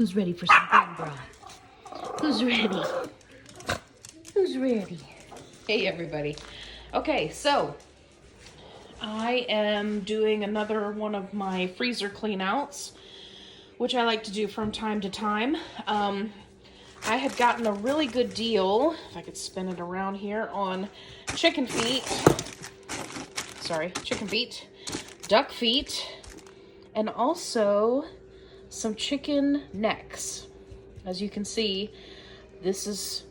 Who's ready for some bone broth? Who's ready? Who's ready? Hey, everybody. Okay, so I am doing another one of my freezer clean outs, which I like to do from time to time. I had gotten a really good deal, if I could spin it around here, on chicken feet, duck feet, and also some chicken necks. As you can see, this is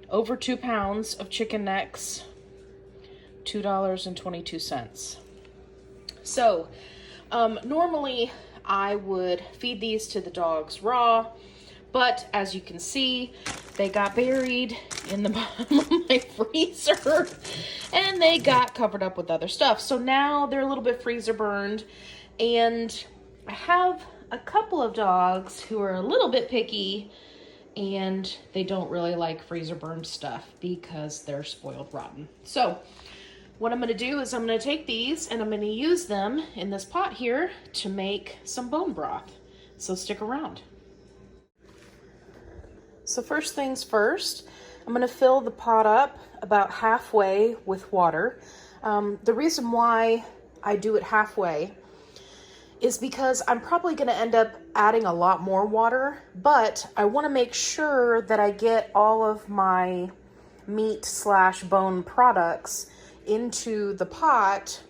over 2 pounds of chicken necks, $2.22. So, normally I would feed these to the dogs raw, but as you can see, they got buried in the bottom of my freezer and they got covered up with other stuff. So now they're a little bit freezer burned, and I have a couple of dogs who are a little bit picky and they don't really like freezer burned stuff because they're spoiled rotten. So what I'm going to do is I'm going to take these and I'm going to use them in this pot here to make some bone broth. So stick around. So first things first, I'm going to fill the pot up about halfway with water. The reason why I do it halfway is because I'm probably going to end up adding a lot more water, but I want to make sure that I get all of my meat/bone products into the pot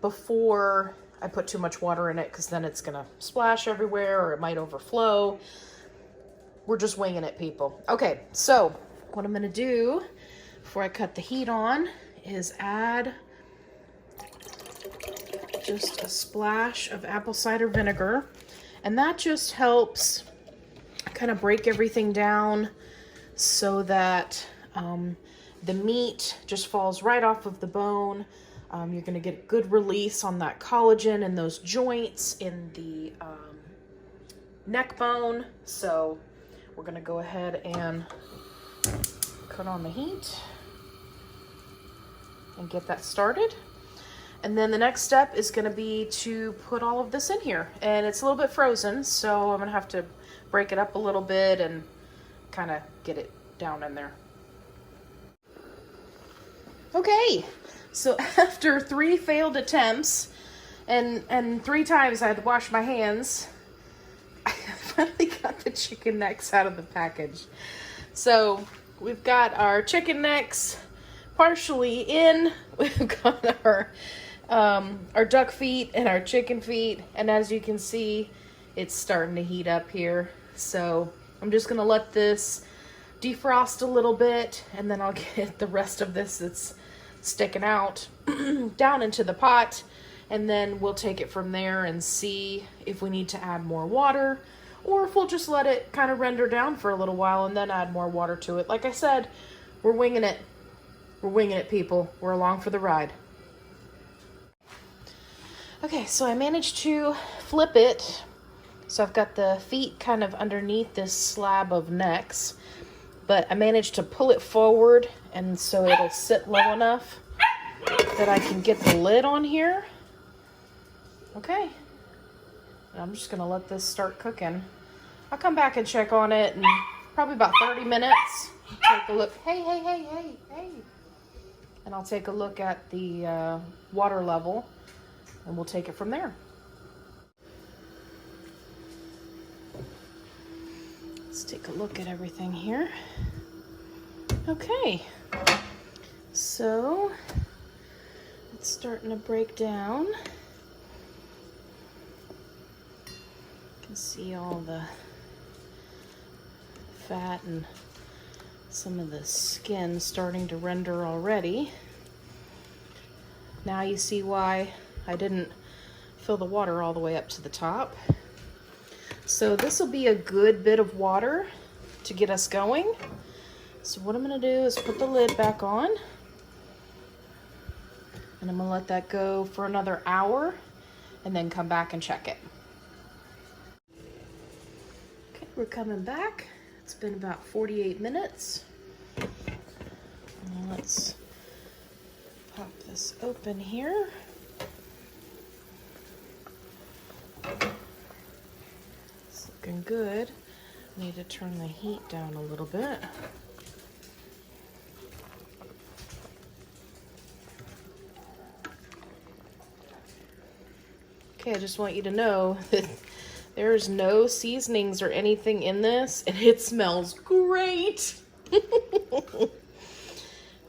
before I put too much water in it, because then it's going to splash everywhere or it might overflow. We're just winging it, people. Okay, so what I'm going to do before I cut the heat on is add just a splash of apple cider vinegar, and that just helps kind of break everything down so that the meat just falls right off of the bone. You're going to get good release on that collagen and those joints in the neck bone. So we're going to go ahead and cut on the heat and get that started. And then the next step is going to be to put all of this in here. And it's a little bit frozen, so I'm going to have to break it up a little bit and kind of get it down in there. Okay, so after 3 failed attempts and 3 times I had to wash my hands, I finally got the chicken necks out of the package. So we've got our chicken necks partially in. We've got our duck feet and our chicken feet, and as you can see, it's starting to heat up here. So I'm just gonna let this defrost a little bit, and then I'll get the rest of this that's sticking out down into the pot, and then we'll take it from there and see if we need to add more water, or if we'll just let it kind of render down for a little while and then add more water to it. Like I said, we're winging it. We're winging it, people. We're along for the ride. Okay, so I managed to flip it. So I've got the feet kind of underneath this slab of necks, but I managed to pull it forward, and so it'll sit low enough that I can get the lid on here. Okay, and I'm just gonna let this start cooking. I'll come back and check on it in probably about 30 minutes. Take a look. Hey. And I'll take a look at the water level, and we'll take it from there. Let's take a look at everything here. Okay, so it's starting to break down. You can see all the fat and some of the skin starting to render already. Now you see why I didn't fill the water all the way up to the top. So this will be a good bit of water to get us going. So what I'm going to do is put the lid back on, and I'm going to let that go for another hour and then come back and check it. Okay, we're coming back. It's been about 48 minutes. Now let's pop this open here. It's looking good. Need to turn the heat down a little bit. Okay, I just want you to know that there's no seasonings or anything in this, and it smells great.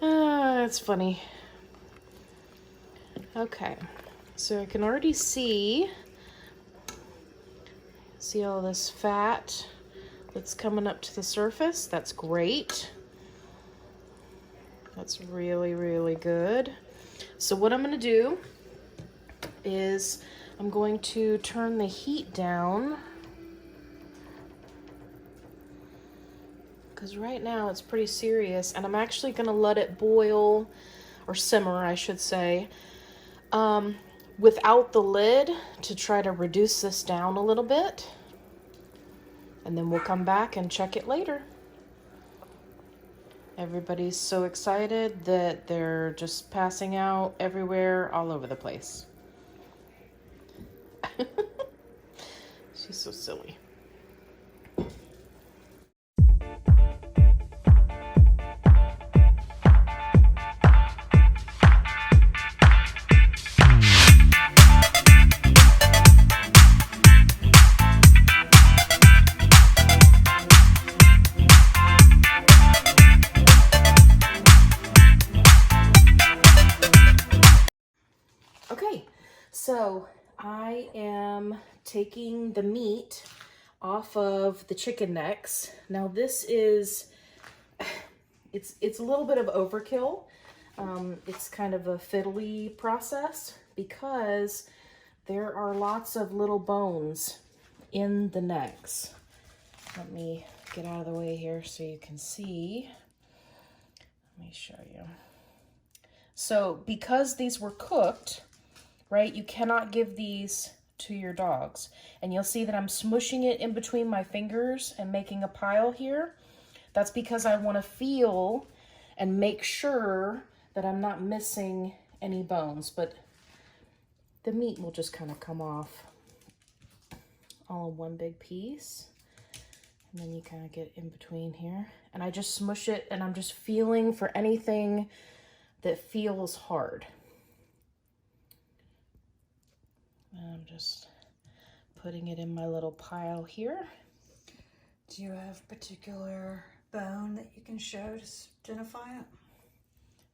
That's funny. Okay, so I can already see all this fat that's coming up to the surface. That's great. That's really, really good. So what I'm going to do is I'm going to turn the heat down, because right now it's pretty serious, and I'm actually going to let it boil, or simmer I should say, without the lid, to try to reduce this down a little bit, and then we'll come back and check it later. Everybody's so excited that they're just passing out everywhere, all over the place. She's so silly. Okay, so I am taking the meat off of the chicken necks. Now this is, it's a little bit of overkill. It's kind of a fiddly process because there are lots of little bones in the necks. Let me get out of the way here so you can see. Let me show you. So because these were cooked, right, you cannot give these to your dogs. And you'll see that I'm smushing it in between my fingers and making a pile here. That's because I want to feel and make sure that I'm not missing any bones, but the meat will just kind of come off all in one big piece. And then you kind of get in between here. And I just smush it, and I'm just feeling for anything that feels hard. And I'm just putting it in my little pile here. Do you have particular bone that you can show to identify it?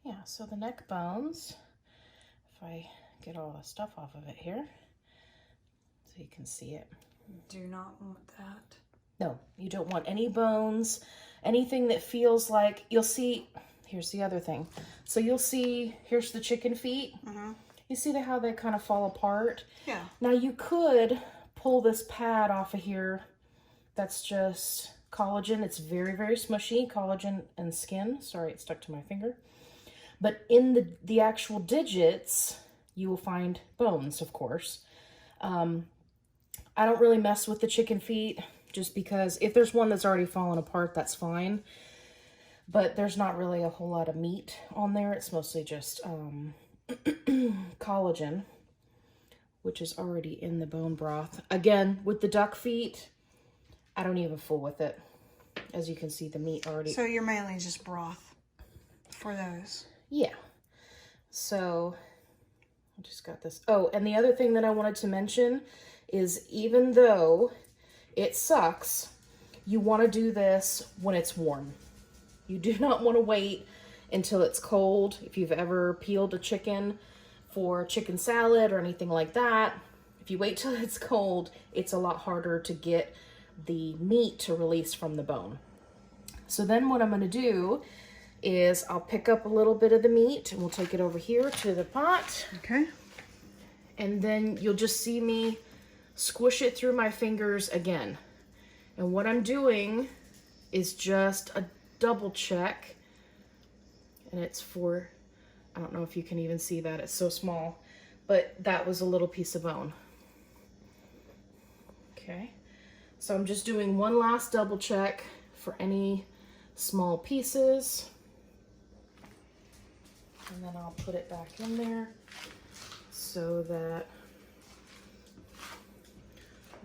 Yeah, so the neck bones, if I get all the stuff off of it here, so you can see it. Do not want that. No, you don't want any bones, anything that feels like, you'll see, here's the other thing. So you'll see, here's the chicken feet. Mm-hmm. You see how they kind of fall apart? Yeah. Now you could pull this pad off of here. That's just collagen. It's very, very smushy, collagen and skin. Sorry, it stuck to my finger. But in the actual digits, you will find bones, of course. I don't really mess with the chicken feet, just because if there's one that's already fallen apart, that's fine. But there's not really a whole lot of meat on there. It's mostly just collagen, which is already in the bone broth. Again, with the duck feet, I don't even fool with it. As you can see, the meat already... So you're mainly just broth for those? Yeah. So, I just got this. Oh, and the other thing that I wanted to mention is, even though it sucks, you want to do this when it's warm. You do not want to wait until it's cold. If you've ever peeled a chicken for chicken salad or anything like that, if you wait till it's cold, it's a lot harder to get the meat to release from the bone. So then what I'm going to do is I'll pick up a little bit of the meat and we'll take it over here to the pot. Okay. And then you'll just see me squish it through my fingers again. And what I'm doing is just a double check. And it's for, I don't know if you can even see that, it's so small, but that was a little piece of bone. Okay, so I'm just doing one last double check for any small pieces. And then I'll put it back in there so that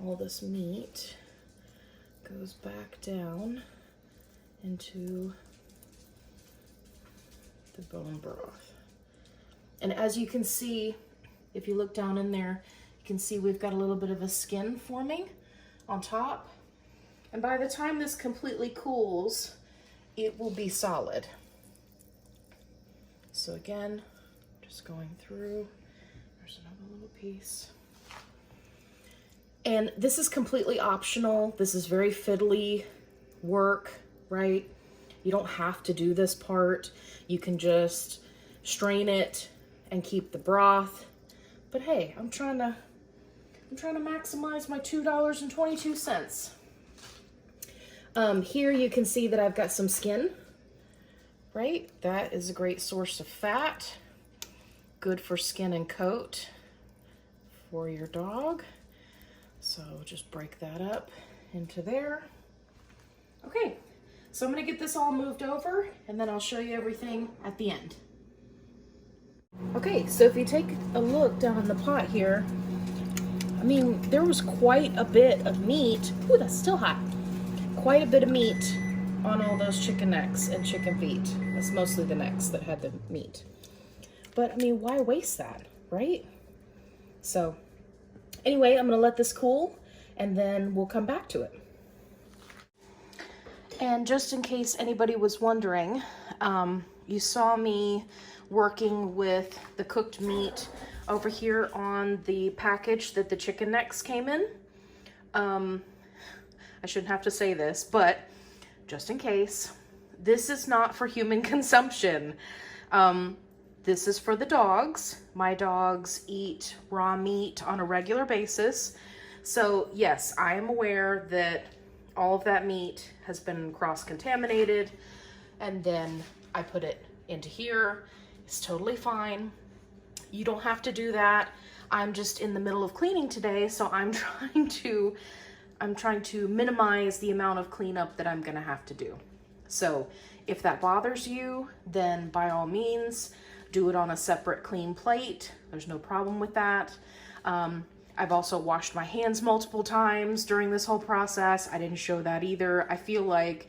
all this meat goes back down into the bone broth. And as you can see, if you look down in there, you can see we've got a little bit of a skin forming on top. And by the time this completely cools, it will be solid. So again, just going through, there's another little piece. And this is completely optional. This is very fiddly work, right? You don't have to do this part. You can just strain it and keep the broth. But hey, I'm trying to maximize my $2.22. Here you can see that I've got some skin, right? That is a great source of fat. Good for skin and coat for your dog. So just break that up into there. Okay, so I'm gonna get this all moved over and then I'll show you everything at the end. Okay, so if you take a look down in the pot here, I mean, there was quite a bit of meat. Ooh, that's still hot. Quite a bit of meat on all those chicken necks and chicken feet. That's mostly the necks that had the meat. But I mean, why waste that, right? So anyway, I'm gonna let this cool and then we'll come back to it. And just in case anybody was wondering, you saw me working with the cooked meat over here on the package that the chicken necks came in. I shouldn't have to say this, but just in case, this is not for human consumption. This is for the dogs. My dogs eat raw meat on a regular basis. So yes, I am aware that all of that meat has been cross-contaminated, and then I put it into here. It's totally fine. You don't have to do that. I'm just in the middle of cleaning today, so I'm trying to minimize the amount of cleanup that I'm gonna have to do. So if that bothers you, then by all means, do it on a separate clean plate. There's no problem with that. I've also washed my hands multiple times during this whole process. I didn't show that either. I feel like,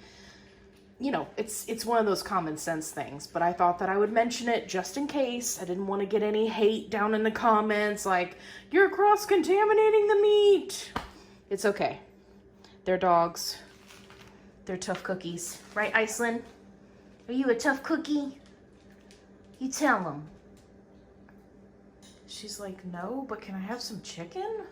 you know, it's one of those common sense things, but I thought that I would mention it just in case. I didn't want to get any hate down in the comments like, you're cross-contaminating the meat. It's okay. They're dogs. They're tough cookies. Right, Iceland? Are you a tough cookie? You tell them. She's like, no, but can I have some chicken?